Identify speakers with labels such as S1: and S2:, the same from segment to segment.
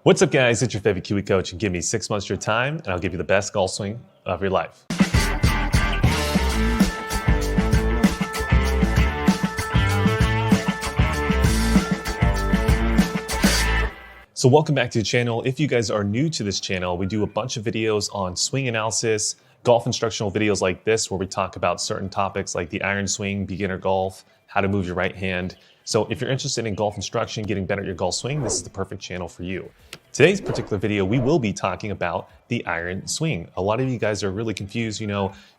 S1: What's up, guys? It's your favorite Kiwi coach, and give me 6 months of your time, and I'll give you the best golf swing of your life. So welcome back to the channel. If you guys are new to this channel, we do a bunch of videos on swing analysis, golf instructional videos like this, where we talk about certain topics like the iron swing, beginner golf, how to move your right hand. So if you're interested in golf instruction, getting better at your golf swing, this is the perfect channel for you. Today's particular video, we will be talking about the iron swing. A lot of you guys are really confused,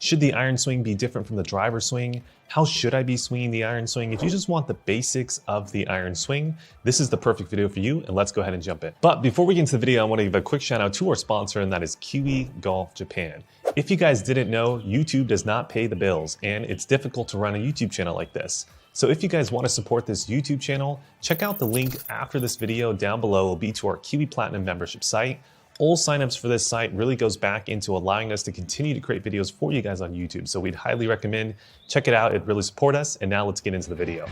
S1: should the iron swing be different from the driver swing? How should I be swinging the iron swing? If you just want the basics of the iron swing, this is the perfect video for you, and let's go ahead and jump in. But before we get into the video, I want to give a quick shout out to our sponsor, and that is KiwiGolf Japan. If you guys didn't know, YouTube does not pay the bills, and it's difficult to run a YouTube channel like this. So if you guys want to support this YouTube channel, check out the link after this video down below. It will be to our Kiwi Platinum membership site. All signups for this site really goes back into allowing us to continue to create videos for you guys on YouTube. So we'd highly recommend check it out. It really support us. And now let's get into the video.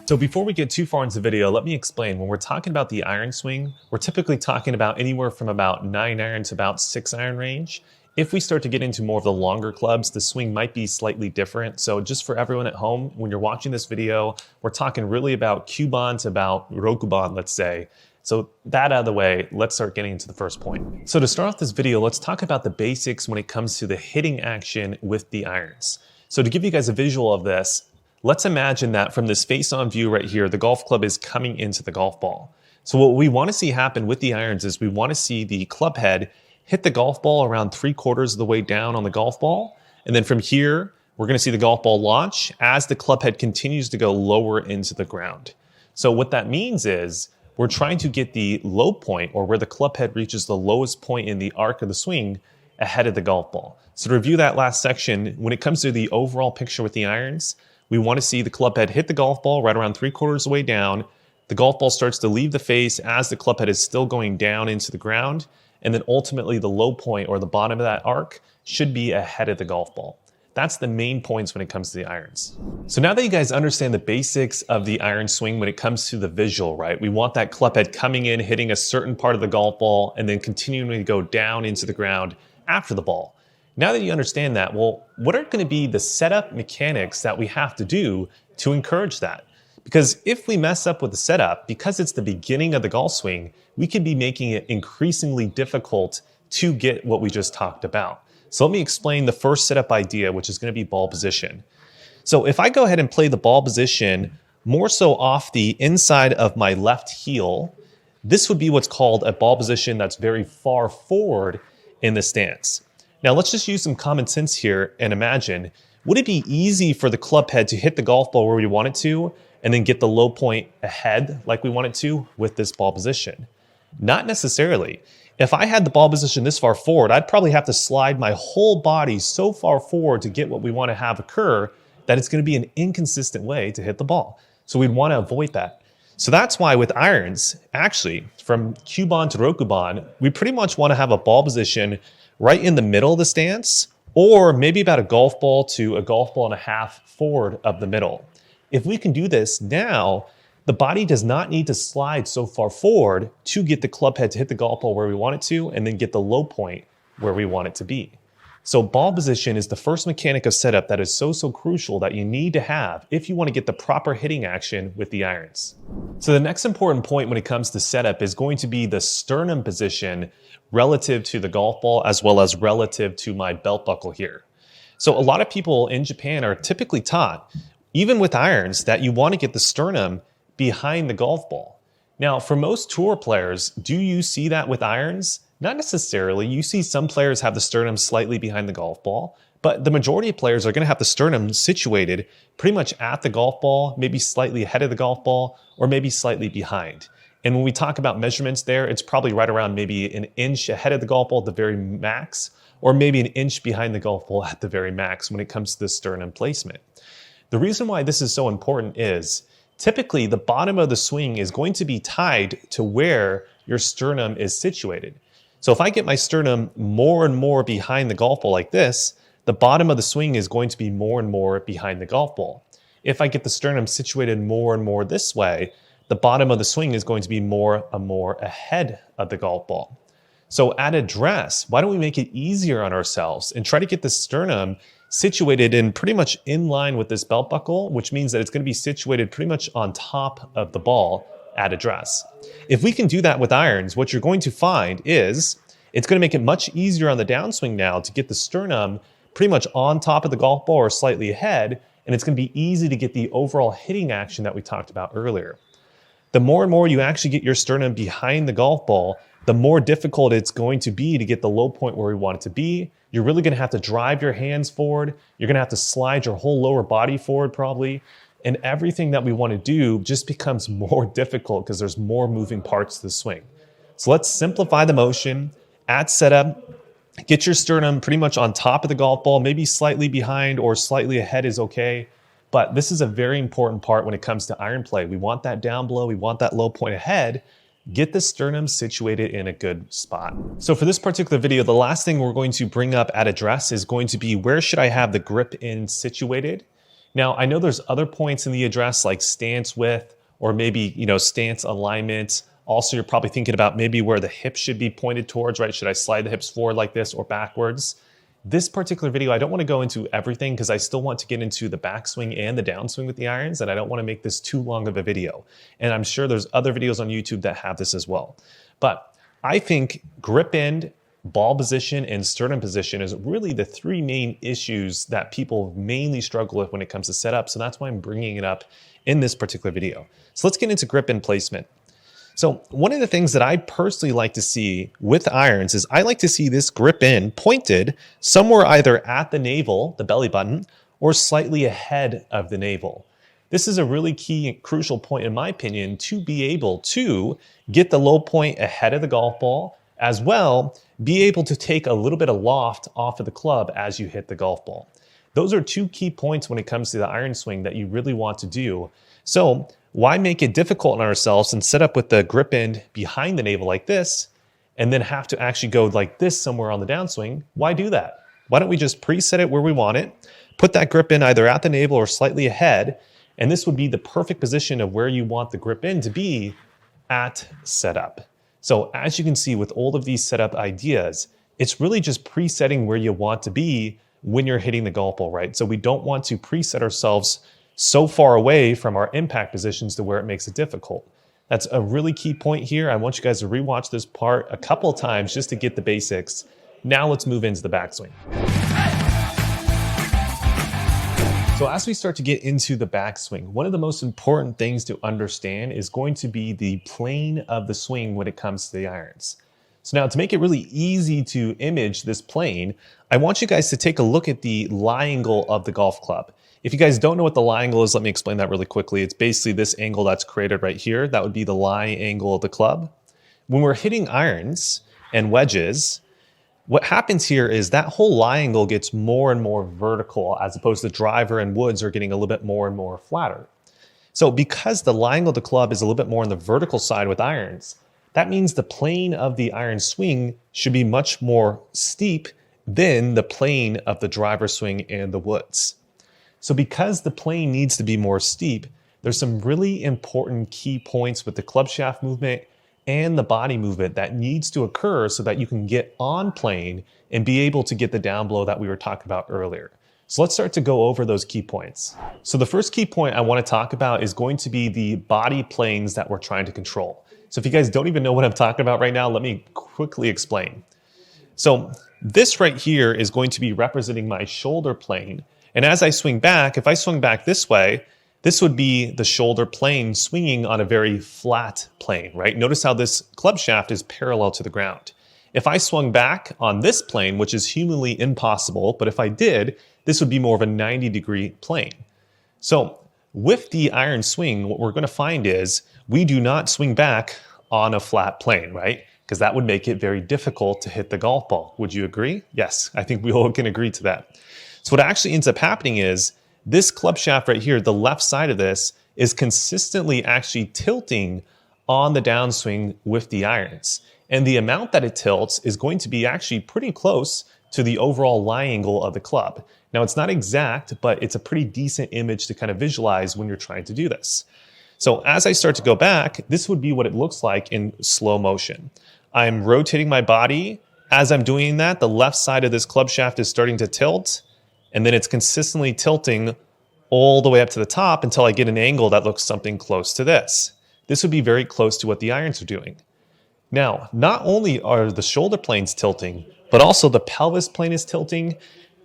S1: So before we get too far into the video, let me explain. When we're talking about the iron swing, we're typically talking about anywhere from about 9 iron to about 6 iron range. If we start to get into more of the longer clubs, the swing might be slightly different. So just for everyone at home, when you're watching this video, we're talking really about Kyuban to about Rokuban, let's say. So that out of the way, let's start getting into the first point. So to start off this video, let's talk about the basics when it comes to the hitting action with the irons. So to give you guys a visual of this, let's imagine that from this face-on view right here, the golf club is coming into the golf ball. So what we want to see happen with the irons is we want to see the club head hit the golf ball around 3/4 of the way down on the golf ball. And then from here, we're going to see the golf ball launch as the club head continues to go lower into the ground. So what that means is we're trying to get the low point, or where the club head reaches the lowest point in the arc of the swing, ahead of the golf ball. So to review that last section, when it comes to the overall picture with the irons, we want to see the club head hit the golf ball right around 3/4 of the way down. The golf ball starts to leave the face as the club head is still going down into the ground. And then ultimately the low point, or the bottom of that arc, should be ahead of the golf ball. That's the main points when it comes to the irons. So now that you guys understand the basics of the iron swing when it comes to the visual, right? We want that club head coming in, hitting a certain part of the golf ball, and then continuing to go down into the ground after the ball. Now that you understand that, well, what are going to be the setup mechanics that we have to do to encourage that? Because if we mess up with the setup, because it's the beginning of the golf swing, we could be making it increasingly difficult to get what we just talked about. So let me explain the first setup idea, which is going to be ball position. So if I go ahead and play the ball position more so off the inside of my left heel, this would be what's called a ball position that's very far forward in the stance. Now let's just use some common sense here and imagine, would it be easy for the club head to hit the golf ball where we want it to, and then get the low point ahead like we want it to with this ball position? Not necessarily. If I had the ball position this far forward, I'd probably have to slide my whole body so far forward to get what we want to have occur that it's going to be an inconsistent way to hit the ball. So we'd want to avoid that. So that's why with irons, actually, from Kyuban to Rokuban, we pretty much want to have a ball position right in the middle of the stance, or maybe about a golf ball to a golf ball and a half forward of the middle. If we can do this now, the body does not need to slide so far forward to get the club head to hit the golf ball where we want it to, and then get the low point where we want it to be. So ball position is the first mechanic of setup that is so crucial that you need to have if you want to get the proper hitting action with the irons. So the next important point when it comes to setup is going to be the sternum position relative to the golf ball, as well as relative to my belt buckle here. So a lot of people in Japan are typically taught, even with irons, that you want to get the sternum behind the golf ball. Now, for most tour players, do you see that with irons? Not necessarily. You see some players have the sternum slightly behind the golf ball, but the majority of players are going to have the sternum situated pretty much at the golf ball, maybe slightly ahead of the golf ball, or maybe slightly behind. And when we talk about measurements there, it's probably right around maybe an inch ahead of the golf ball at the very max, or maybe an inch behind the golf ball at the very max when it comes to the sternum placement. The reason why this is so important is typically the bottom of the swing is going to be tied to where your sternum is situated. So if I get my sternum more and more behind the golf ball like this, the bottom of the swing is going to be more and more behind the golf ball. If I get the sternum situated more and more this way, the bottom of the swing is going to be more ahead of the golf ball. So at address, why don't we make it easier on ourselves and try to get the sternum situated in pretty much in line with this belt buckle, which means that it's going to be situated pretty much on top of the ball at address. If we can do that with irons, what you're going to find is it's going to make it much easier on the downswing now to get the sternum pretty much on top of the golf ball or slightly ahead, and it's going to be easy to get the overall hitting action that we talked about earlier. The more and more you actually get your sternum behind the golf ball, the more difficult it's going to be to get the low point where we want it to be. You're really going to have to drive your hands forward. You're going to have to slide your whole lower body forward probably. And everything that we want to do just becomes more difficult because there's more moving parts to the swing. So let's simplify the motion. At setup, get your sternum pretty much on top of the golf ball, maybe slightly behind or slightly ahead is okay. But this is a very important part when it comes to iron play. We want that down blow. We want that low point ahead. Get the sternum situated in a good spot. So for this particular video, the last thing we're going to bring up at address is going to be where should I have the grip in situated? Now, I know there's other points in the address like stance width or maybe, stance alignment. Also, you're probably thinking about maybe where the hips should be pointed towards, right? Should I slide the hips forward like this or backwards? This particular video, I don't want to go into everything because I still want to get into the backswing and the downswing with the irons, and I don't want to make this too long of a video. And I'm sure there's other videos on YouTube that have this as well. But I think grip end, ball position, and sternum position is really the three main issues that people mainly struggle with when it comes to setup. So that's why I'm bringing it up in this particular video. So let's get into grip end placement. So one of the things that I personally like to see with irons is I like to see this grip in pointed somewhere either at the navel, the belly button, or slightly ahead of the navel. This is a really key and crucial point in my opinion to be able to get the low point ahead of the golf ball, as well be able to take a little bit of loft off of the club as you hit the golf ball. Those are two key points when it comes to the iron swing that you really want to do. So why make it difficult on ourselves and set up with the grip end behind the navel like this and then have to actually go like this somewhere on the downswing? Why do that? Why don't we just preset it where we want it, put that grip in either at the navel or slightly ahead, and this would be the perfect position of where you want the grip in to be at setup. So as you can see with all of these setup ideas, it's really just presetting where you want to be when you're hitting the golf ball, right? So we don't want to preset ourselves so far away from our impact positions to where it makes it difficult. That's a really key point here. I want you guys to rewatch this part a couple of times just to get the basics. Now let's move into the backswing. So as we start to get into the backswing, one of the most important things to understand is going to be the plane of the swing when it comes to the irons. So now to make it really easy to image this plane, I want you guys to take a look at the lie angle of the golf club. If you guys don't know what the lie angle is, let me explain that really quickly. It's basically this angle that's created right here. That would be the lie angle of the club. When we're hitting irons and wedges, what happens here is that whole lie angle gets more and more vertical as opposed to driver and woods are getting a little bit more and more flatter. So because the lie angle of the club is a little bit more on the vertical side with irons, that means the plane of the iron swing should be much more steep than the plane of the driver swing and the woods. So because the plane needs to be more steep, there's some really important key points with the club shaft movement and the body movement that needs to occur so that you can get on plane and be able to get the down blow that we were talking about earlier. So let's start to go over those key points. So the first key point I want to talk about is going to be the body planes that we're trying to control. So if you guys don't even know what I'm talking about right now, let me quickly explain. So this right here is going to be representing my shoulder plane. And as I swing back, if I swing back this way, this would be the shoulder plane swinging on a very flat plane, right? Notice how this club shaft is parallel to the ground. If I swung back on this plane, which is humanly impossible, but if I did, this would be more of a 90-degree plane. So with the iron swing, what we're going to find is we do not swing back on a flat plane, right? Because that would make it very difficult to hit the golf ball. Would you agree? Yes, I think we all can agree to that. So what actually ends up happening is this club shaft right here, the left side of this, is consistently actually tilting on the downswing with the irons. And the amount that it tilts is going to be actually pretty close to the overall lie angle of the club. Now it's not exact, but it's a pretty decent image to kind of visualize when you're trying to do this. So as I start to go back, this would be what it looks like in slow motion. I'm rotating my body. As I'm doing that, the left side of this club shaft is starting to tilt, and then it's consistently tilting all the way up to the top until I get an angle that looks something close to this. This would be very close to what the irons are doing. Now, not only are the shoulder planes tilting, but also the pelvis plane is tilting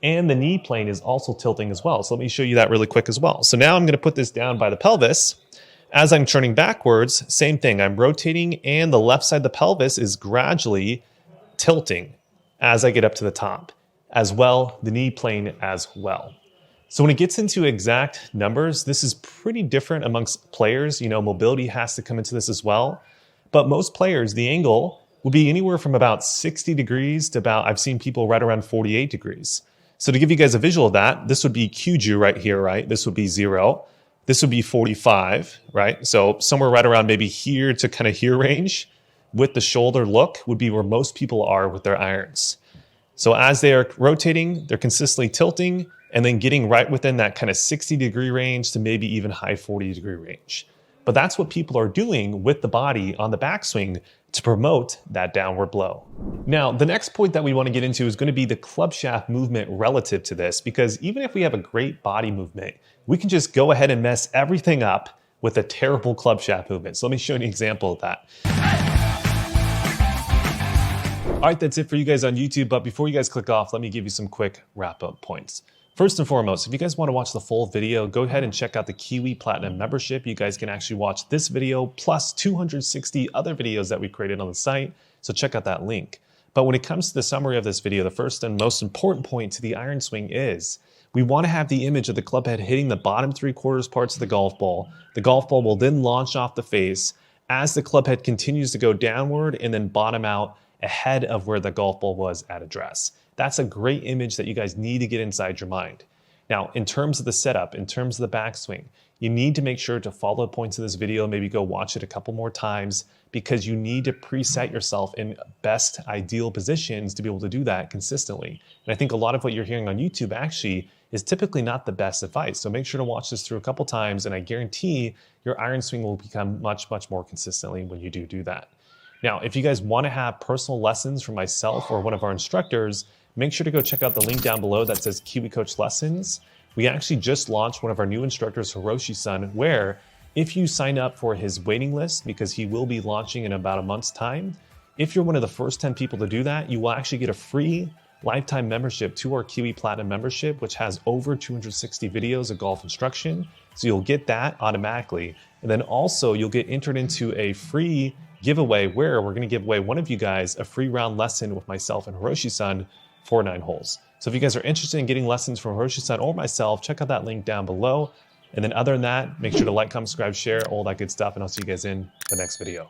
S1: and the knee plane is also tilting as well. So let me show you that really quick as well. So now I'm going to put this down by the pelvis. As I'm turning backwards, same thing. I'm rotating and the left side of the pelvis is gradually tilting as I get up to the top. As well, the knee plane as well. So when it gets into exact numbers, this is pretty different amongst players. You know, mobility has to come into this as well. But most players, the angle will be anywhere from about 60 degrees to about, I've seen people right around 48 degrees. So to give you guys a visual of that, this would be QJU right here, right? This would be 0. This would be 45, right? So somewhere right around maybe here to kind of here range with the shoulder look would be where most people are with their irons. So as they are rotating, they're consistently tilting and then getting right within that kind of 60-degree range to maybe even high 40-degree range. But that's what people are doing with the body on the backswing to promote that downward blow. Now, the next point that we want to get into is going to be the club shaft movement relative to this, because even if we have a great body movement, we can just go ahead and mess everything up with a terrible club shaft movement. So let me show you an example of that. All right, that's it for you guys on YouTube. But before you guys click off, let me give you some quick wrap-up points. First and foremost, if you guys want to watch the full video, go ahead and check out the Kiwi Platinum membership. You guys can actually watch this video plus 260 other videos that we created on the site. So check out that link. But when it comes to the summary of this video, the first and most important point to the iron swing is we want to have the image of the club head hitting the bottom 3/4 parts of the golf ball. The golf ball will then launch off the face as the club head continues to go downward and then bottom out ahead of where the golf ball was at address. That's a great image that you guys need to get inside your mind. Now, in terms of the setup, in terms of the backswing, you need to make sure to follow the points of this video, maybe go watch it a couple more times, because you need to preset yourself in best ideal positions to be able to do that consistently. And I think a lot of what you're hearing on YouTube actually is typically not the best advice. So make sure to watch this through a couple times, and I guarantee your iron swing will become much, much more consistently when you do that. Now, if you guys want to have personal lessons from myself or one of our instructors, make sure to go check out the link down below that says Kiwi Coach Lessons. We actually just launched one of our new instructors, Hiroshi-san, where if you sign up for his waiting list, because he will be launching in about a month's time, if you're one of the first 10 people to do that, you will actually get a free lifetime membership to our Kiwi Platinum membership, which has over 260 videos of golf instruction. So you'll get that automatically. And then also you'll get entered into a free giveaway where we're going to give away one of you guys a free round lesson with myself and Hiroshi-san for 9 holes. So if you guys are interested in getting lessons from Hiroshi-san or myself, check out that link down below. And then other than that, make sure to like, comment, subscribe, share, all that good stuff. And I'll see you guys in the next video.